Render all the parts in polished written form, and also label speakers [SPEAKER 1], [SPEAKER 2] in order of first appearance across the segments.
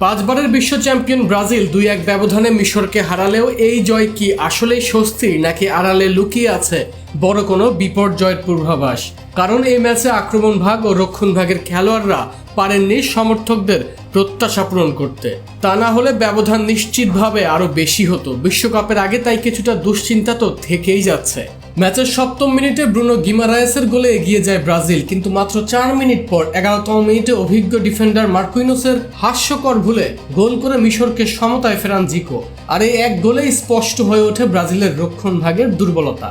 [SPEAKER 1] পাঁচবারের বিশ্ব champion Brazil 2-1 ব্যবধানে মিশরকে হারালেও এই জয় কি আসলেই স্বস্তির নাকি আড়ালে লুকিয়ে আছে বড় কোনো বিপর্যয়ের পূর্বাভাস? কারণ এই ম্যাচে আক্রমণ ভাগ ও রক্ষণ ভাগের খেলোয়াড়রা পারেননি সমর্থকদের প্রত্যাশা পূরণ করতে। তা না হলে ব্যবধান নিশ্চিতভাবে আরও বেশি হতো বিশ্বকাপের আগে, তাই কিছুটা দুশ্চিন্তা তো থেকেই যাচ্ছে। ম্যাচের 7ম মিনিটে ব্রুনো গিমারায়েসের গোলে এগিয়ে যায় ব্রাজিল, কিন্তু মাত্র 4 মিনিট পর 11তম মিনিটে অভিজ্ঞ ডিফেন্ডার মার্কুইনোসের হাস্যকর ভুলে গোল করে মিশরকে সমতায় ফেরান জিকো। আর এই এক গোলেই স্পষ্ট হয়ে ওঠে ব্রাজিলের রক্ষণ ভাগের দুর্বলতা।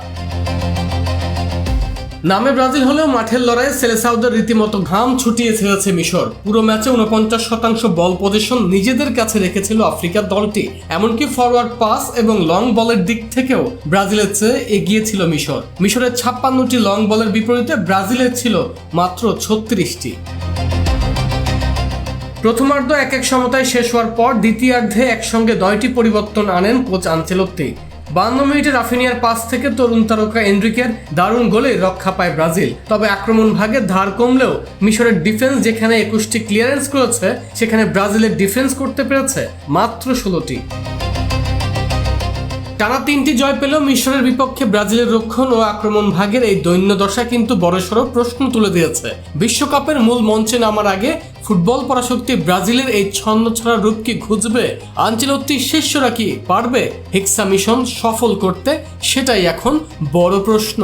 [SPEAKER 1] নামে ব্রাজিল হলেও মাঠের লড়াইয়ে সেলেসাওদের রীতিমতো ঘাম ছুটিয়ে ছেড়েছে মিশর। পুরো ম্যাচে 49% বল পজিশন নিজেদের কাছে রেখেছিল আফ্রিকার দলটি। এমনকি ফরওয়ার্ড পাস এবং লং বলের দিক থেকেও ব্রাজিলের চেয়ে এগিয়ে ছিল মিশর। মিশরের 56টি লং বলের বিপরীতে ব্রাজিলের ছিল মাত্র 36টি। প্রথমার্ধ 1-1 সমতায় শেষ হওয়ার পর দ্বিতীয়ার্ধে একসঙ্গে 9টি পরিবর্তন আনেন কোচ আনচেলত্তি। 52 মিনিটে রাফিনিয়ার পাস থেকে তরুণ তারকা এনরিকের দারুণ গোলে রক্ষা পায় ব্রাজিল। তবে আক্রমণ ভাগে ধার কমলেও মিশরের ডিফেন্স যেখানে 21টি ক্লিয়ারেন্স করেছে, সেখানে ব্রাজিলের ডিফেন্স করতে পেরেছে মাত্র 16টি। টানা 3টি জয় পেলেও মিশরের বিপক্ষে ব্রাজিলের রক্ষণ ও আক্রমণ ভাগের এই দৈন্য দশা কিন্তু বড়সড় প্রশ্ন তুলে দিয়েছে। বিশ্বকাপের মূল মঞ্চে নামার আগে ফুটবল পরাশক্তি ব্রাজিলের এই ছন্নছাড়া রূপ কি ঘুচবে? আনচেলত্তির শিষ্যরা কি পারবে হেক্সা মিশন সফল করতে? সেটাই এখন বড় প্রশ্ন।